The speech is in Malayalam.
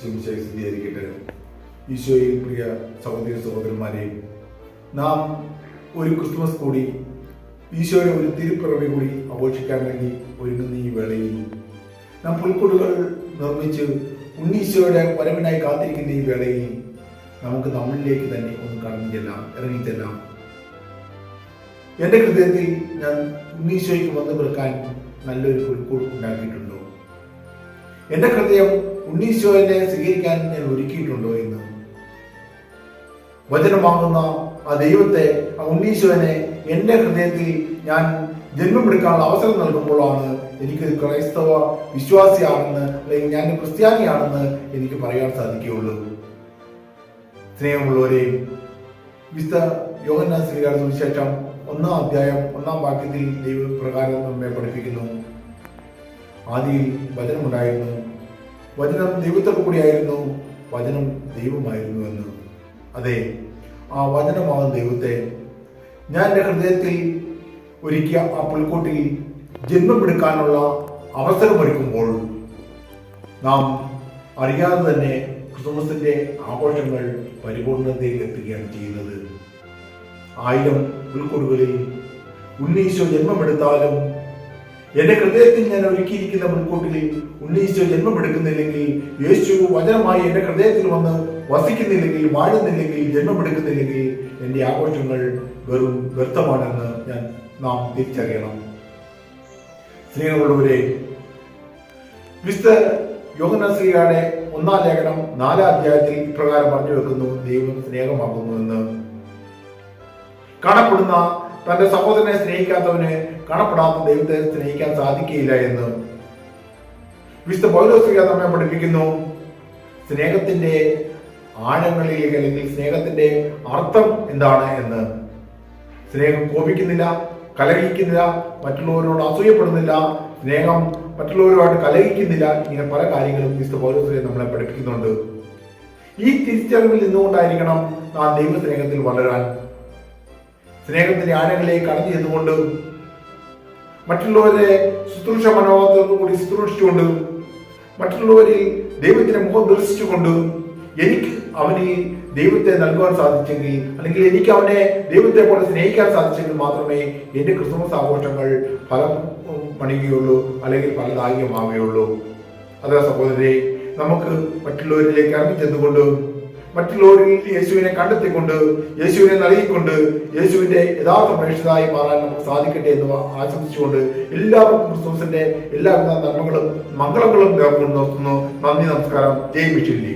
സ്ഥിരീകരിക്കട്ടെ. ഈശോയിൽ പ്രിയ സഹോദരി സഹോദരന്മാരെ, നാം ഒരു ക്രിസ്മസ് കൂടി, ഈശോയുടെ ഒരു തിരുപ്പിറവി കൂടി ആഘോഷിക്കാൻ വേണ്ടി ഒരുങ്ങുന്ന ഈ വേളയിൽ നാം പുൽക്കൂടുകൾ നിർമ്മിച്ച് ഉണ്ണീശോയുടെ വരവിനായി കാത്തിരിക്കുന്ന ഈ വേളയിൽ നമുക്ക് നമ്മളിലേക്ക് തന്നെ ഒന്ന് ഇറങ്ങിച്ചെല്ലാം. എൻ്റെ ഹൃദയത്തിൽ ഞാൻ ഉണ്ണീശോയ്ക്ക് വന്നു കേൾക്കാൻ നല്ലൊരു പുൽക്കൂട് ഉണ്ടാക്കിയിട്ടുണ്ടോ? എൻ്റെ ഹൃദയം ഉണ്ണീശോയെ സ്വീകരിക്കാൻ ഞാൻ ഒരുക്കിയിട്ടുണ്ടോ എന്ന് വചനമാകുന്ന ആ ദൈവത്തെ, ആ ഉണ്ണീശോനെ എൻ്റെ ഹൃദയത്തിൽ ഞാൻ ജന്മമെടുക്കാനുള്ള അവസരം നൽകുമ്പോഴാണ് എനിക്കൊരു ക്രൈസ്തവ വിശ്വാസിയാണെന്ന്, അല്ലെങ്കിൽ ഞാൻ ക്രിസ്ത്യാനിയാണെന്ന് എനിക്ക് പറയാൻ സാധിക്കുകയുള്ളൂ. സ്നേഹമുള്ളവരെ, വിശുദ്ധ യോഹന്നാൻ ശ്ലീഹായുടെ സുവിശേഷം 1-ാം അധ്യായം 1-ാം വാക്യത്തിൽ ദൈവപ്രകാരം നമ്മെ പഠിപ്പിക്കുന്നു, ആദിയിൽ വചനമുണ്ടായിരുന്നു, വചനം ദൈവത്തോടു കൂടിയായിരുന്നു, വചനം ദൈവമായിരുന്നു എന്ന്. അതെ, ആ വചനമാകുന്ന ദൈവത്തെ ഞാൻ എൻ്റെ ഹൃദയത്തിൽ ഒരുക്കിയ ആ പുൽക്കൂട്ടിൽ ജന്മമെടുക്കാനുള്ള അവസരമൊരുക്കുമ്പോൾ നാം അറിയാതെ തന്നെ ക്രിസ്മസിന്റെ ആഘോഷങ്ങൾ പരിപൂർണതയിൽ എത്തുകയാണ് ചെയ്യുന്നത്. 1000 പുൽക്കൂടുകളിൽ ഉണ്ണീശോ ജന്മമെടുത്താലും എന്റെ ഹൃദയത്തിൽ ഞാൻ ഒരുക്കിയിരിക്കുന്ന മുൻകൂട്ടിൽ ഉണ്ണീശോ ജന്മമെടുക്കുന്നില്ലെങ്കിൽ, യേശു വചനമായി എന്റെ ഹൃദയത്തിൽ വന്ന് വസിക്കുന്നില്ലെങ്കിൽ, വാഴുന്നില്ലെങ്കിൽ, ജന്മമെടുക്കുന്നില്ലെങ്കിൽ എന്റെ ആഘോഷങ്ങൾ വെറും വ്യർത്ഥമാണെന്ന് നാം തിരിച്ചറിയണം. സ്നേഹമുള്ളവരെ, വിശുദ്ധ യോഹന്നാൻ ശ്ലീഹായുടെ 1-ാം ലേഖനം 4-ാം അധ്യായത്തിൽ ഇപ്രകാരം പറഞ്ഞു വെക്കുന്നു, ദൈവം സ്നേഹമാകുന്നു എന്ന്. കാണപ്പെടുന്ന തന്റെ സഹോദരനെ സ്നേഹിക്കാത്തവന് കാണപ്പെടാത്ത ദൈവത്തെ സ്നേഹിക്കാൻ സാധിക്കുകയില്ല എന്ന് വിശുദ്ധ പൗലോസ് ശ്ലീഹ നമ്മെ പഠിപ്പിക്കുന്നു. സ്നേഹത്തിന്റെ ആഴങ്ങളിലേക്ക്, അല്ലെങ്കിൽ സ്നേഹത്തിന്റെ അർത്ഥം എന്താണ് എന്ന്. സ്നേഹം കോപിക്കുന്നില്ല, കലഹിക്കുന്നില്ല, മറ്റുള്ളവരോട് അസൂയപ്പെടുന്നില്ല, സ്നേഹം മറ്റുള്ളവരുമായിട്ട് കലഹിക്കുന്നില്ല. ഇങ്ങനെ പല കാര്യങ്ങളും വിശുദ്ധ പൗലോസ് ശ്ലീഹ നമ്മളെ പഠിപ്പിക്കുന്നുണ്ട്. ഈ തിരിച്ചറിവിൽ നിന്നുകൊണ്ടായിരിക്കണം നാം ദൈവസ്നേഹത്തിൽ വളരാൻ. സ്നേഹത്തിന്റെ ആഴങ്ങളിലേക്ക് കടന്നു ചെന്നുകൊണ്ട്, മറ്റുള്ളവരെ ശുശ്രൂഷ മനോഭാവത്തോടു കൂടി ശുശ്രൂഷിച്ചുകൊണ്ട്, മറ്റുള്ളവരിൽ ദൈവത്തിന്റെ മുഖം ദർശിച്ചുകൊണ്ട് എനിക്ക് അവന് ദൈവത്തെ നൽകുവാൻ സാധിച്ചെങ്കിൽ, അല്ലെങ്കിൽ എനിക്ക് അവനെ ദൈവത്തെ പോലെ സ്നേഹിക്കാൻ സാധിച്ചെങ്കിൽ മാത്രമേ എന്റെ ക്രിസ്മസ് ആഘോഷങ്ങൾ ഫലം പണിയുകയുള്ളൂ, അല്ലെങ്കിൽ ഫലദായകമാവുകയുള്ളൂ. അതെ സഹോദരരെ, നമുക്ക് മറ്റുള്ളവരിലേക്ക് ഇറങ്ങി ചെന്നുകൊണ്ട്, മറ്റുള്ളവരിൽ യേശുവിനെ കണ്ടെത്തിക്കൊണ്ട്, യേശുവിനെ നൽകിക്കൊണ്ട്, യേശുവിന്റെ യഥാർത്ഥ പ്രേക്ഷിതരായി മാറാൻ നമുക്ക് സാധിക്കട്ടെ എന്ന് ആശംസിച്ചുകൊണ്ട് എല്ലാവർക്കും ക്രിസ്തുവിന്റെ എല്ലാവിധ നന്മകളും മംഗളങ്ങളും നിർത്തുന്നു. നന്ദി, നമസ്കാരം. ജയ് മിഷേലി.